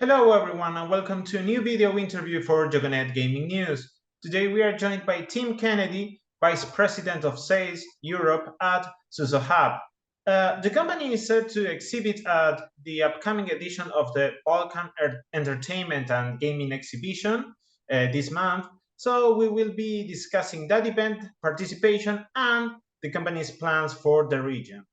Hello everyone and welcome to a new video interview for Jogonet Gaming News. Today we are joined by Tim Kennedy, Vice President of Sales Europe at SUZOHAPP. The company is set to exhibit at the upcoming edition of the Balkan Entertainment and Gaming Exhibition this month. So we will be discussing that event, participation, and the company's plans for the region.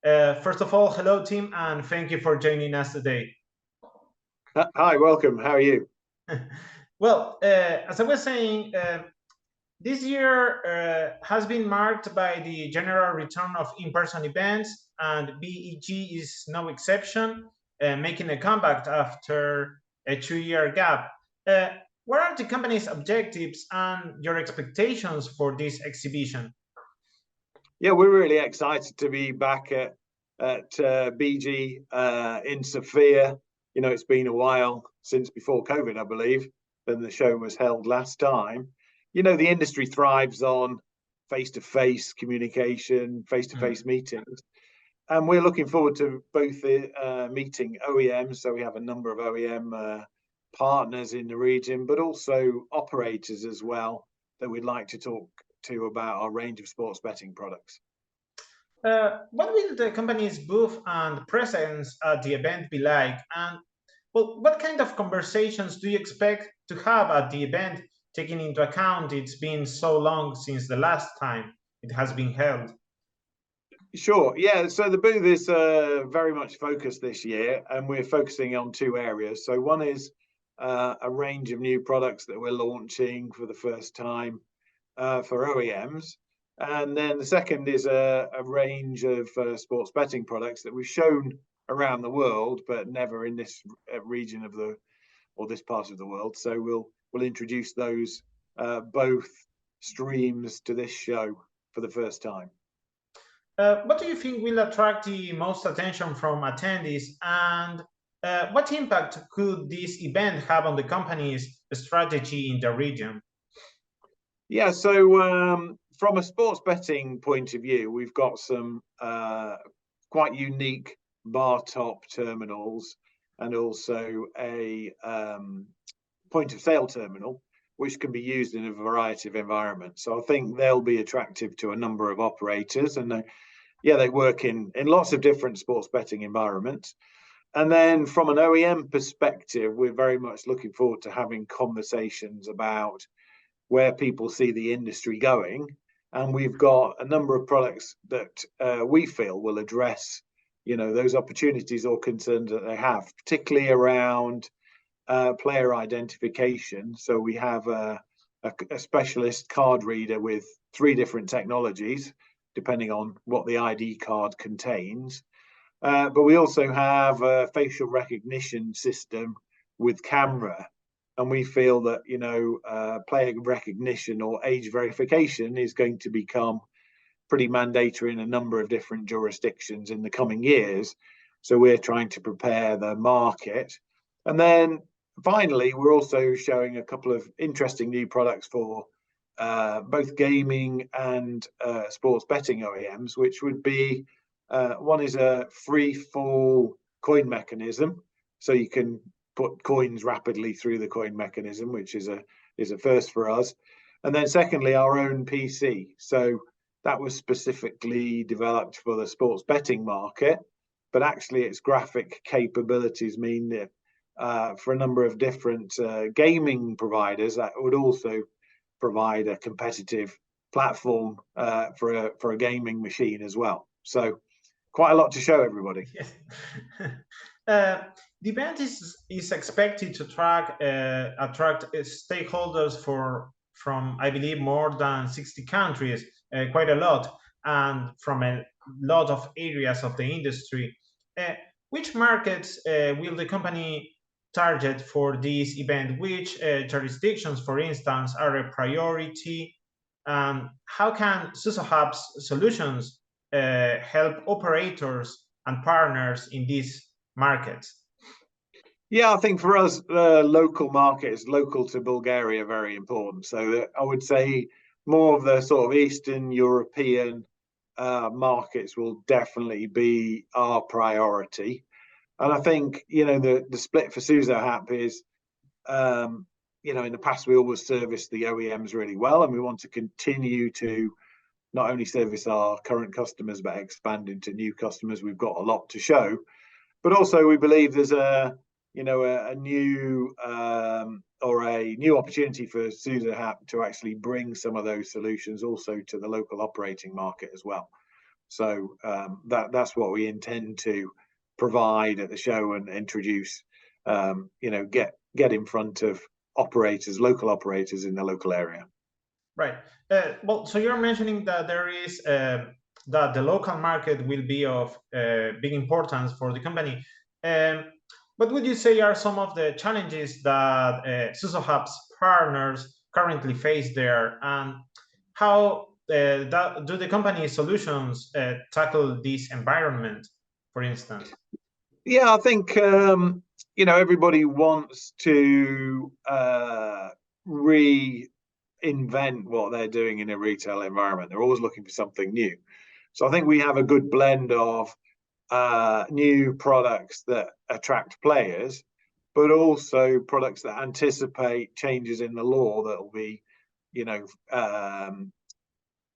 First of all, hello Tim, and thank you for joining us today. Hi, welcome. How are you? Well, as I was saying, this year has been marked by the general return of in-person events, and BEG is no exception, making a comeback after a 2-year gap. What are the company's objectives and your expectations for this exhibition? Yeah, we're really excited to be back at BG in Sofia. You know, it's been a while since before COVID, I believe, when the show was held last time. You know, the industry thrives on face-to-face communication, face-to-face meetings. And we're looking forward to both meeting OEMs. So we have a number of OEM partners in the region, but also operators as well that we'd like to talk to about our range of sports betting products. What will the company's booth and presence at the event be like? And well, what kind of conversations do you expect to have at the event, taking into account it's been so long since the last time it has been held? Sure. Yeah. So the booth is very much focused this year, and we're focusing on two areas. So one is a range of new products that we're launching for the first time for OEMs. And then the second is a range of sports betting products that we've shown around the world, but never in this region of this part of the world. So we'll introduce those both streams to this show for the first time. What do you think will attract the most attention from attendees, and what impact could this event have on the company's strategy in the region? Yeah, so from a sports betting point of view, we've got some quite unique bar top terminals and also a point of sale terminal, which can be used in a variety of environments. So I think they'll be attractive to a number of operators, and they work in lots of different sports betting environments. And then from an OEM perspective, we're very much looking forward to having conversations about where people see the industry going. And we've got a number of products that we feel will address, you know, those opportunities or concerns that they have, particularly around player identification. So we have a specialist card reader with 3 different technologies, depending on what the ID card contains. But we also have a facial recognition system with camera. And we feel that, you know, player recognition or age verification is going to become pretty mandatory in a number of different jurisdictions in the coming years. So we're trying to prepare the market. And then finally, we're also showing a couple of interesting new products for both gaming and sports betting OEMs, which would be one is a free fall coin mechanism. So you can put coins rapidly through the coin mechanism, which is a first for us. And then secondly, our own PC. So that was specifically developed for the sports betting market, but actually its graphic capabilities mean that for a number of different gaming providers, that would also provide a competitive platform for a gaming machine as well. So quite a lot to show everybody. Yes. The event is expected to attract stakeholders from, I believe, more than 60 countries, quite a lot, and from a lot of areas of the industry. Which markets will the company target for this event? Which jurisdictions, for instance, are a priority? How can SUZOHAPP's solutions help operators and partners in these markets? Yeah, I think for us, the local markets, local to Bulgaria, very important. So I would say more of the sort of Eastern European markets will definitely be our priority. And I think, you know, the split for SUZOHAPP is, you know, in the past we always serviced the OEMs really well, and we want to continue to not only service our current customers but expand into new customers. We've got a lot to show, but also we believe there's a, you know, a new or a new opportunity for SUZOHAPP to actually bring some of those solutions also to the local operating market as well. So that's what we intend to provide at the show and introduce, you know, get in front of operators, local operators in the local area. Right. Well, so you're mentioning that there is that the local market will be of big importance for the company. What would you say are some of the challenges that SUZOHAPP's partners currently face there, and how do the company's solutions tackle this environment, for instance? Yeah, I think you know, everybody wants to reinvent what they're doing in a retail environment. They're always looking for something new. So I think we have a good blend of new products that attract players, but also products that anticipate changes in the law that will be, you know,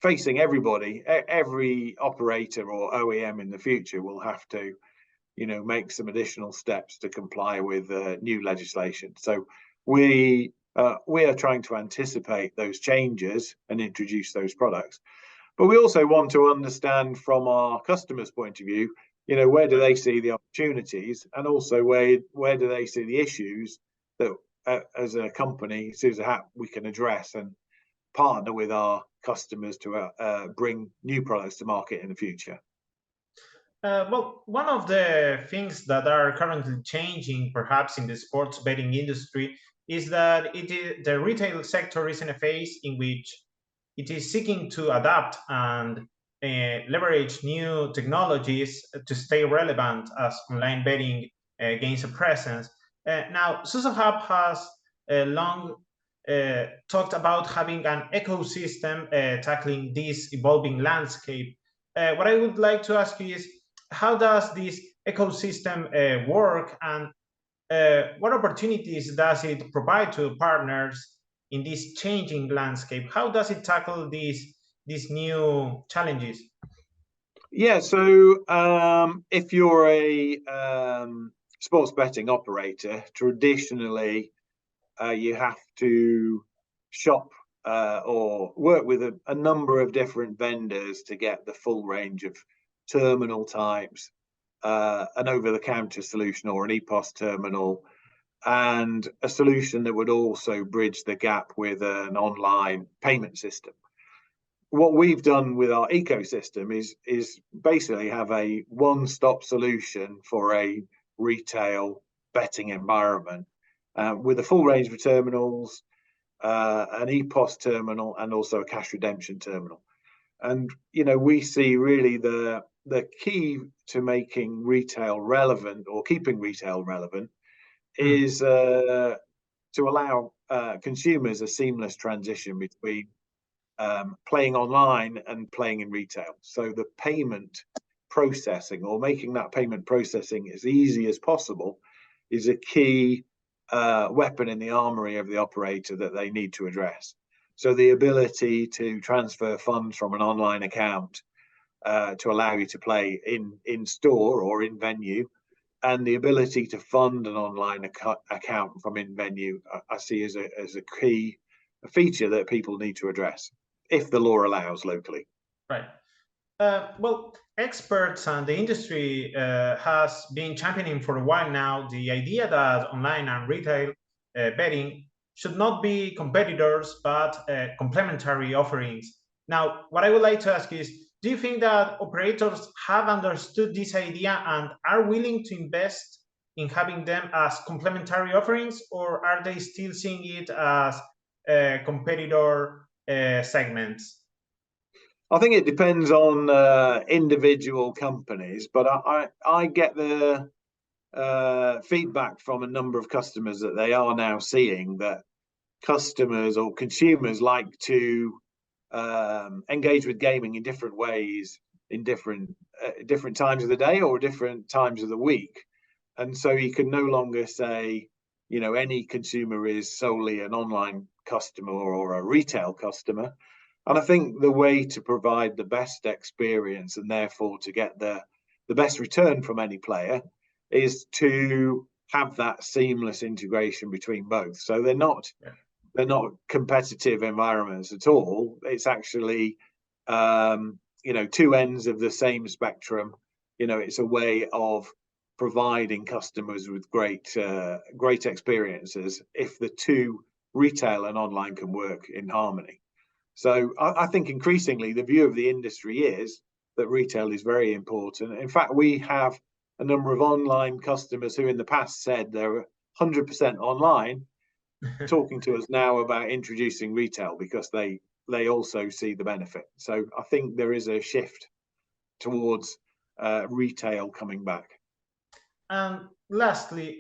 facing everybody. Every operator or OEM in the future will have to, you know, make some additional steps to comply with new legislation. So we are trying to anticipate those changes and introduce those products. But we also want to understand from our customers' point of view, you know, where do they see the opportunities, and also where do they see the issues that as a company, SUZOHAPP, we can address and partner with our customers to bring new products to market in the future. Well, one of the things that are currently changing, perhaps in the sports betting industry, is that the retail sector is in a phase in which it is seeking to adapt and leverage new technologies to stay relevant as online betting gains a presence. Now, SUZOHAPP has long talked about having an ecosystem tackling this evolving landscape. What I would like to ask you is, how does this ecosystem work, and what opportunities does it provide to partners in this changing landscape? How does it tackle these new challenges? Yeah, so if you're a sports betting operator, traditionally you have to shop or work with a number of different vendors to get the full range of terminal types, an over-the-counter solution or an EPOS terminal, and a solution that would also bridge the gap with an online payment system. What we've done with our ecosystem is basically have a one-stop solution for a retail betting environment with a full range of terminals, an EPOS terminal, and also a cash redemption terminal. And you know, we see really the key to making retail relevant or keeping retail relevant is to allow consumers a seamless transition between playing online and playing in retail. So the payment processing, or making that payment processing as easy as possible, is a key weapon in the armory of the operator that they need to address. So the ability to transfer funds from an online account to allow you to play in store or in venue, and the ability to fund an online account from in venue, I see as a key feature that people need to address if the law allows locally. Right. Well, experts and the industry has been championing for a while now the idea that online and retail betting should not be competitors, but complementary offerings. Now, what I would like to ask is, do you think that operators have understood this idea and are willing to invest in having them as complementary offerings, or are they still seeing it as competitor segments? I think it depends on individual companies, but I get the feedback from a number of customers that they are now seeing that customers or consumers like to engage with gaming in different ways, in different times of the day or different times of the week. And so you can no longer say, you know, any consumer is solely an online customer or a retail customer. And I think the way to provide the best experience and therefore to get the best return from any player is to have that seamless integration between both. So they're not competitive environments at all. It's actually you know, two ends of the same spectrum. You know, it's a way of providing customers with great experiences if the two, retail and online, can work in harmony. So I think increasingly the view of the industry is that retail is very important. In fact, we have a number of online customers who in the past said they're 100% online, talking to us now about introducing retail because they also see the benefit. So I think there is a shift towards retail coming back. And lastly,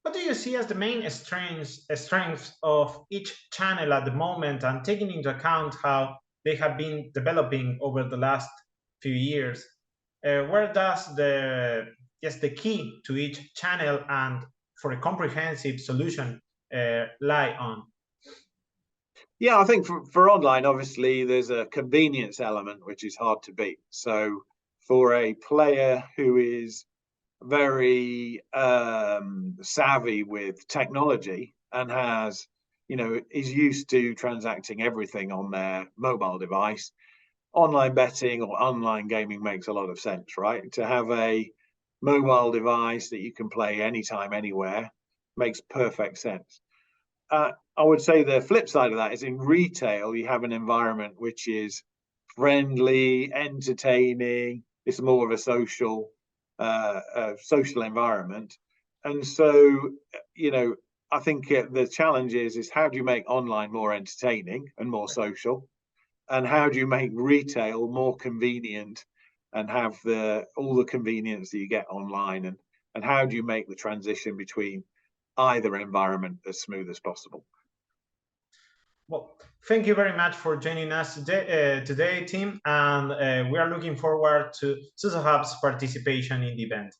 what do you see as the main strengths of each channel at the moment, and taking into account how they have been developing over the last few years? Where does the key to each channel and for a comprehensive solution lie on? Yeah, I think for online, obviously, there's a convenience element which is hard to beat. So for a player who is very savvy with technology and has, you know, is used to transacting everything on their mobile device, online betting or online gaming makes a lot of sense, right? To have a mobile device that you can play anytime, anywhere makes perfect sense. I would say the flip side of that is in retail, you have an environment which is friendly, entertaining. It's more of a social environment. And so, you know, I think the challenge is how do you make online more entertaining and more social? And how do you make retail more convenient and have all the convenience that you get online? And how do you make the transition between either environment as smooth as possible? Well, thank you very much for joining us today, Tim, and we are looking forward to SUZOHAPP's participation in the event.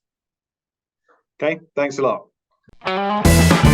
Okay, thanks a lot.